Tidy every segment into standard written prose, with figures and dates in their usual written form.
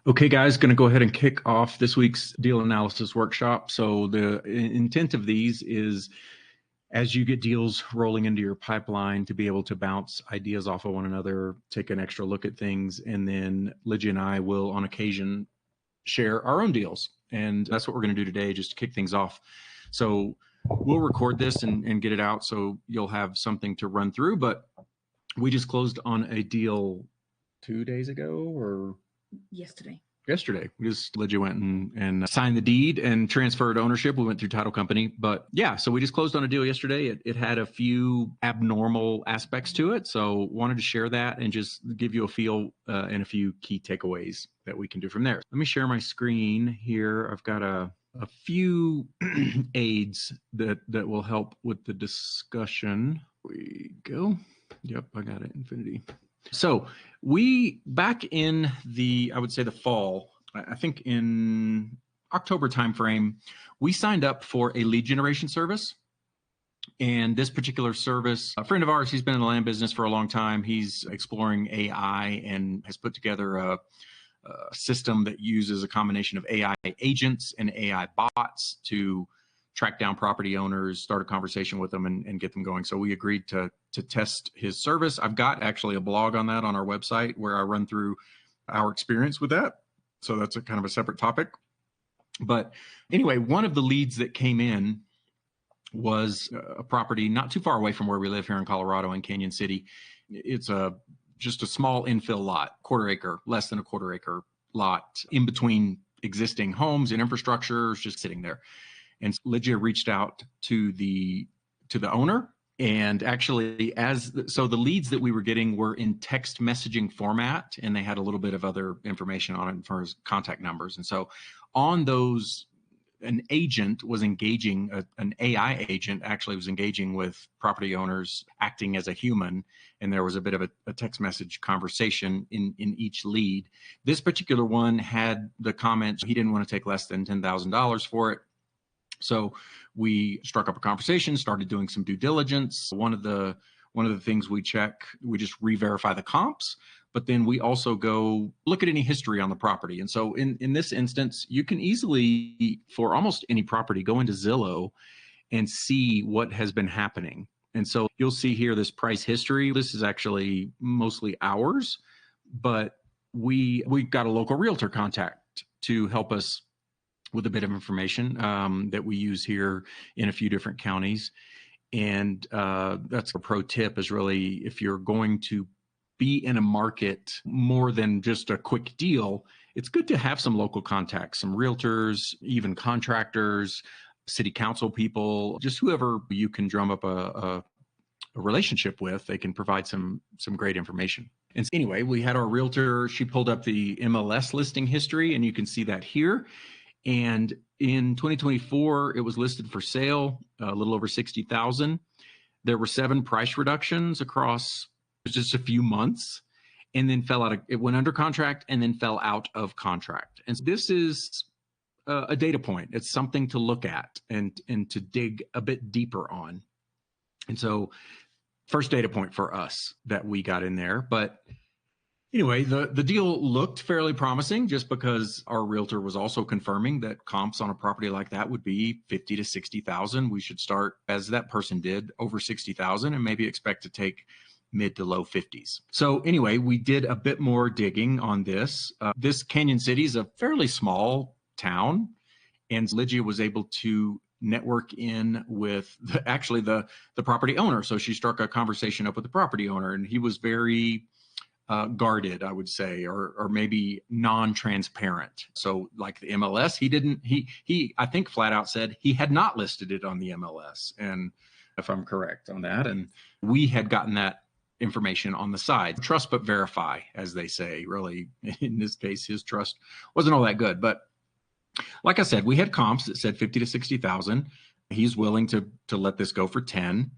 Okay, guys, going to go ahead and kick off this week's deal analysis workshop. So the intent of these is as you get deals rolling into your pipeline to be able to bounce ideas off of one another, take an extra look at things, and then Lygia and I will on occasion share our own deals. And that's what we're going to do today, just to kick things off. So we'll record this and get it out so you'll have something to run through. But we just closed on a deal 2 days ago or yesterday. We just Lygia went and signed the deed and transferred ownership. We went through title company, but yeah, so we just closed on a deal yesterday. It had a few abnormal aspects to it. So wanted to share that and just give you a feel and a few key takeaways that we can do from there. Let me share my screen here. I've got a few aids that will help with the discussion. Here we go. Yep, I got it, Infinity. So we back in I would say the fall, I think in October timeframe, we signed up for a lead generation service. And this particular service, a friend of ours, he's been in the land business for a long time. He's exploring AI and has put together a system that uses a combination of AI agents and AI bots to track down property owners, start a conversation with them, and get them going. So we agreed to test his service. I've got actually a blog on that on our website where I run through our experience with that. So that's a kind of a separate topic. But anyway, one of the leads that came in was a property not too far away from where we live here in Colorado in Canyon City. It's just a small infill lot, quarter acre, less than a quarter acre lot in between existing homes and infrastructure, just sitting there. And Lygia reached out to the owner, and actually so the leads that we were getting were in text messaging format, and they had a little bit of other information on it for his contact numbers. And so on those, an agent was engaging, an AI agent actually was engaging with property owners, acting as a human, and there was a bit of a text message conversation in each lead. This particular one had the comment he didn't want to take less than $10,000 for it. So we struck up a conversation, started doing some due diligence. One of the things we check, we just re-verify the comps, but then we also go look at any history on the property. And so in this instance, you can easily, for almost any property, go into Zillow and see what has been happening. And so you'll see here this price history. This is actually mostly ours, but we got a local realtor contact to help us with a bit of information that we use here in a few different counties. And that's a pro tip, is really, if you're going to be in a market more than just a quick deal, it's good to have some local contacts, some realtors, even contractors, city council people, just whoever you can drum up a relationship with. They can provide some great information. And anyway, we had our realtor, she pulled up the MLS listing history, and you can see that here. And in 2024, it was listed for sale, a little over 60,000. There were 7 price reductions across just a few months, and then it went under contract and then fell out of contract. And so this is a data point. It's something to look at and to dig a bit deeper on. And so first data point for us that we got in there. But anyway, the deal looked fairly promising, just because our realtor was also confirming that comps on a property like that would be 50 to 60,000. We should start, as that person did, over 60,000 and maybe expect to take mid to low 50s. So anyway, we did a bit more digging on this. This Canyon City is a fairly small town, and Lygia was able to network in with the property owner. So she struck a conversation up with the property owner, and he was very guarded, I would say, or maybe non-transparent. So like the MLS, he I think flat out said he had not listed it on the MLS. And if I'm correct on that, and we had gotten that information on the side. Trust but verify, as they say. Really, in this case, his trust wasn't all that good. But like I said, we had comps that said 50 to 60,000. He's willing to let this go for 10.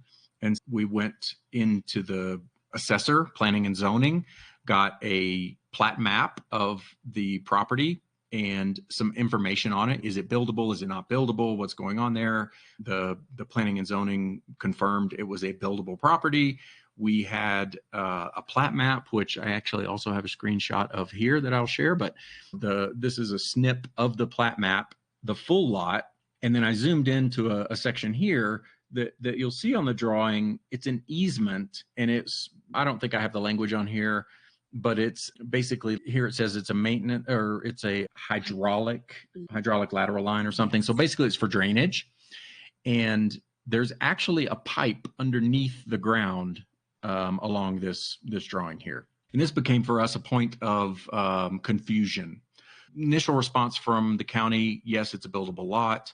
And we went into the assessor, planning and zoning, got a plat map of the property and some information on it. Is it buildable? Is it not buildable? What's going on there? The planning and zoning confirmed it was a buildable property. We had a plat map, which I actually also have a screenshot of here that I'll share, but this is a snip of the plat map, the full lot. And then I zoomed into a section here that you'll see on the drawing. It's an easement, and I don't think I have the language on here, but it's basically, here it says it's a maintenance, or it's a hydraulic lateral line or something. So basically it's for drainage. And there's actually a pipe underneath the ground along this drawing here. And this became for us a point of confusion. Initial response from the county, yes, it's a buildable lot.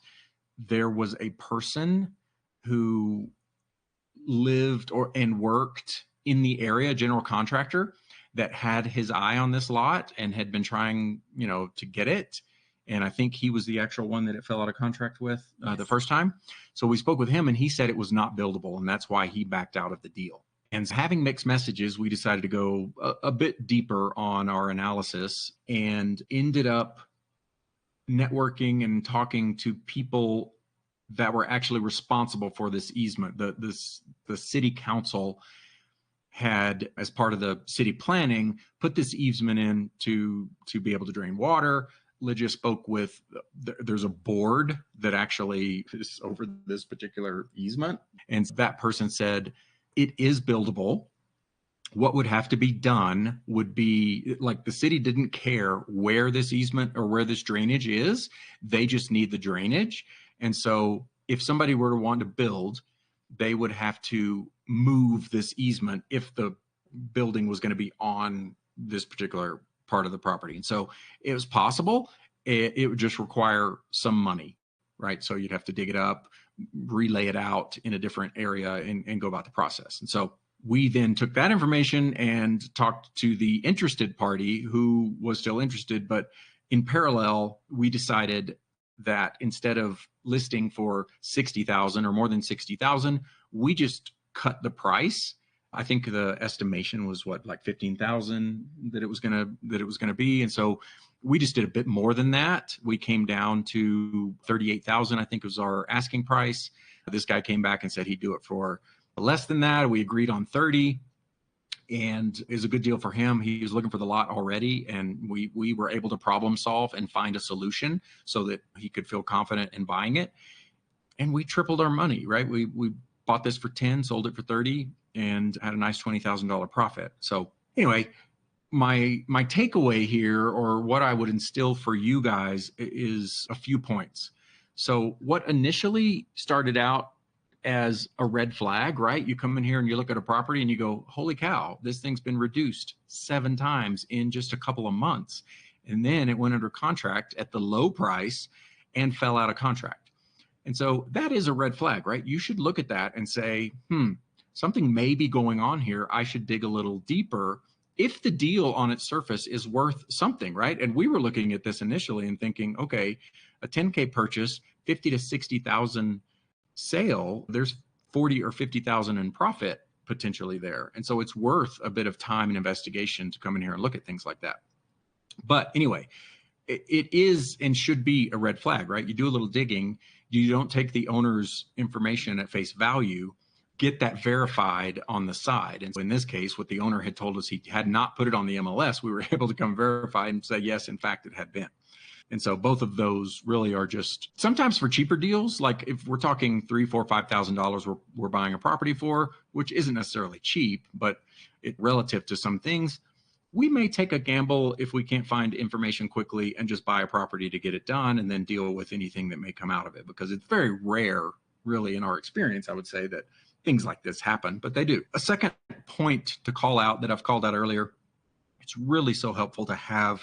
There was a person who lived and worked in the area, general contractor, that had his eye on this lot and had been trying, to get it. And I think he was the actual one that it fell out of contract with the first time. So we spoke with him, and he said it was not buildable, and that's why he backed out of the deal. And having mixed messages, we decided to go a bit deeper on our analysis and ended up networking and talking to people that were actually responsible for this easement. The city council had, as part of the city planning, put this easement in to be able to drain water. Lydia spoke with, there's a board that actually is over this particular easement. And that person said, it is buildable. What would have to be done would be, like, the city didn't care where this easement or where this drainage is. They just need the drainage. And so if somebody were to want to build, they would have to move this easement if the building was going to be on this particular part of the property. And so it was possible. It would just require some money, right? So you'd have to dig it up, relay it out in a different area, and go about the process. And so we then took that information and talked to the interested party who was still interested. But in parallel, we decided that instead of listing for 60,000 or more than 60,000, we just cut the price. I think the estimation was like 15,000 that it was gonna be. And so we just did a bit more than that. We came down to 38,000, I think was our asking price. This guy came back and said he'd do it for less than that. We agreed on 30, and it was a good deal for him. He was looking for the lot already, and we were able to problem solve and find a solution so that he could feel confident in buying it. And we tripled our money, right? We bought this for 10, sold it for 30, and had a nice $20,000 profit. So anyway, my takeaway here, or what I would instill for you guys, is a few points. So what initially started out as a red flag, right? You come in here and you look at a property and you go, holy cow, this thing's been reduced 7 times in just a couple of months. And then it went under contract at the low price and fell out of contract. And so that is a red flag, right? You should look at that and say, something may be going on here. I should dig a little deeper if the deal on its surface is worth something, right? And we were looking at this initially and thinking, okay, a 10K purchase, 50 to 60,000 sale, there's 40 or 50,000 in profit potentially there. And so it's worth a bit of time and investigation to come in here and look at things like that. But anyway, it is and should be a red flag, right? You do a little digging, you don't take the owner's information at face value, get that verified on the side. And so in this case, what the owner had told us, he had not put it on the MLS, we were able to come verify and say, yes, in fact, it had been. And so both of those really are just sometimes for cheaper deals. Like if we're talking $3,000, $4,000, $5,000 we're buying a property for, which isn't necessarily cheap, but relative to some things, we may take a gamble if we can't find information quickly and just buy a property to get it done and then deal with anything that may come out of it, because it's very rare, really, in our experience, I would say, that things like this happen, but they do. A second point to call out that I've called out earlier, it's really so helpful to have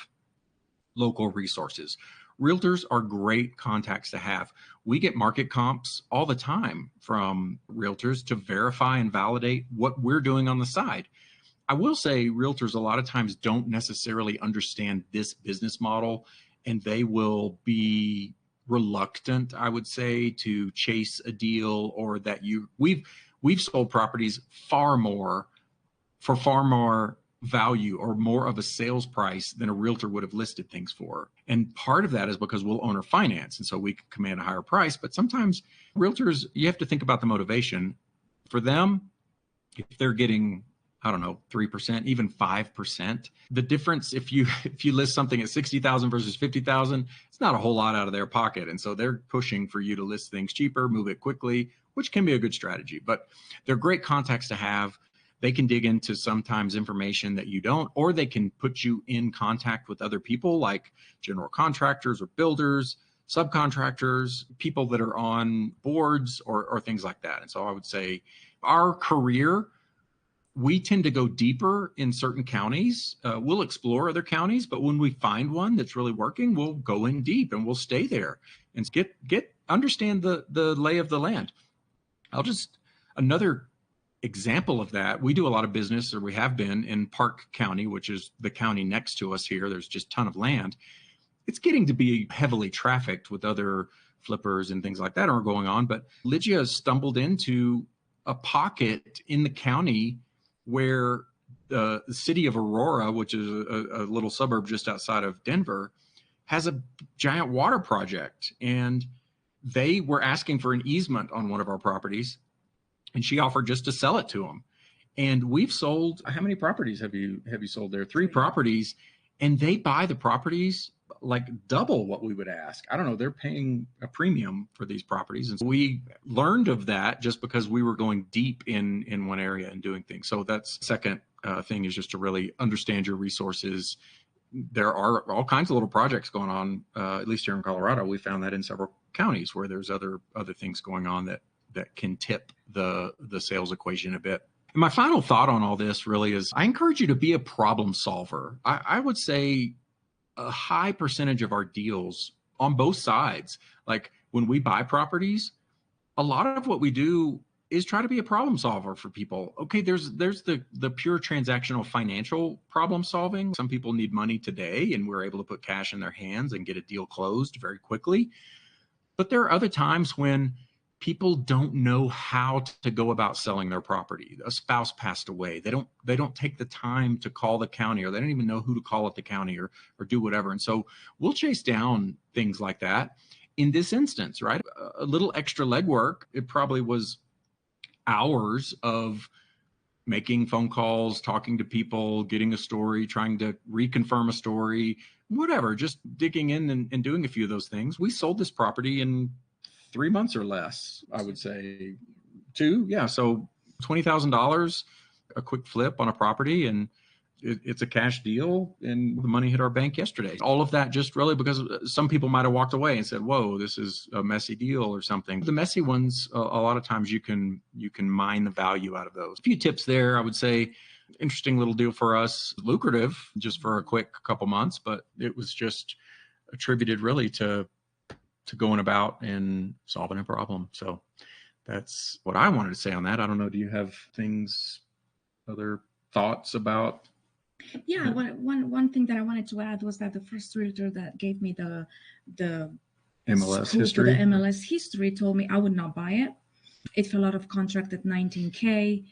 local resources. Realtors are great contacts to have. We get market comps all the time from realtors to verify and validate what we're doing on the side. I will say realtors a lot of times don't necessarily understand this business model, and they will be reluctant, I would say, to chase a deal, or that we've sold properties for far more value or more of a sales price than a realtor would have listed things for. And part of that is because we'll owner finance, and so we can command a higher price. But sometimes realtors, you have to think about the motivation. For them, if they're getting, I don't know, 3%, even 5%, the difference, if you list something at 60,000 versus 50,000, it's not a whole lot out of their pocket. And so they're pushing for you to list things cheaper, move it quickly, which can be a good strategy, but they're great contacts to have. They can dig into sometimes information that you don't, or they can put you in contact with other people like general contractors or builders, subcontractors, people that are on boards or things like that. And so I would say our career, we tend to go deeper in certain counties. We'll explore other counties, but when we find one that's really working, we'll go in deep and we'll stay there and understand the lay of the land. Another example of that, we do a lot of business, or we have been, in Park County, which is the county next to us here. There's just a ton of land. It's getting to be heavily trafficked with other flippers and things like that are going on. But Lygia has stumbled into a pocket in the county where the city of Aurora, which is a little suburb just outside of Denver, has a giant water project. And they were asking for an easement on one of our properties, and she offered just to sell it to them. And we've sold, how many properties have you sold there? 3 properties, and they buy the properties like double what we would ask. I don't know, they're paying a premium for these properties. And so we learned of that just because we were going deep in one area and doing things. So that's the second thing, is just to really understand your resources. There are all kinds of little projects going on, at least here in Colorado. We found that in several counties where there's other things going on that can tip the sales equation a bit. And my final thought on all this really is, I encourage you to be a problem solver. I would say a high percentage of our deals on both sides, like when we buy properties, a lot of what we do is try to be a problem solver for people. Okay, there's the pure transactional financial problem solving. Some people need money today, and we're able to put cash in their hands and get a deal closed very quickly. But there are other times when people don't know how to go about selling their property. A spouse passed away. They don't take the time to call the county, or they don't even know who to call at the county, or do whatever. And so we'll chase down things like that. In this instance, right, a little extra legwork, it probably was hours of making phone calls, talking to people, getting a story, trying to reconfirm a story, whatever, just digging in and doing a few of those things. We sold this property in 3 months or less, I would say 2. Yeah. So $20,000, a quick flip on a property, and it's a cash deal, and the money hit our bank yesterday. All of that just really because some people might have walked away and said, whoa, this is a messy deal or something. The messy ones, a lot of times you can mine the value out of those. A few tips there, I would say. Interesting little deal for us, lucrative just for a quick couple months, but it was just attributed really to going about and solving a problem. So that's what I wanted to say on that. I don't know. Do you have other thoughts about? Yeah, one thing that I wanted to add was that the first realtor that gave me the MLS history, the MLS history, told me I would not buy it. It fell out of contract at $19K.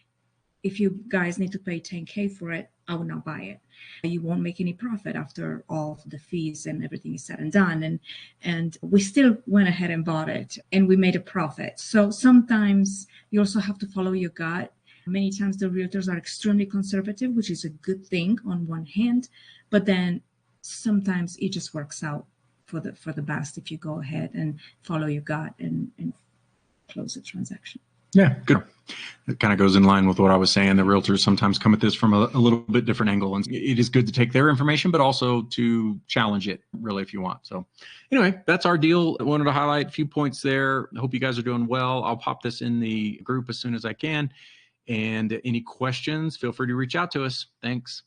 If you guys need to pay $10K for it, I would not buy it. You won't make any profit after all the fees and everything is said and done. And we still went ahead and bought it, and we made a profit. So sometimes you also have to follow your gut. Many times the realtors are extremely conservative, which is a good thing on one hand, but then sometimes it just works out for the best if you go ahead and follow your gut and close the transaction. Yeah, good. It kind of goes in line with what I was saying. The realtors sometimes come at this from a little bit different angle, and it is good to take their information, but also to challenge it really if you want. So anyway, that's our deal. I wanted to highlight a few points there. I hope you guys are doing well. I'll pop this in the group as soon as I can. And any questions, feel free to reach out to us. Thanks.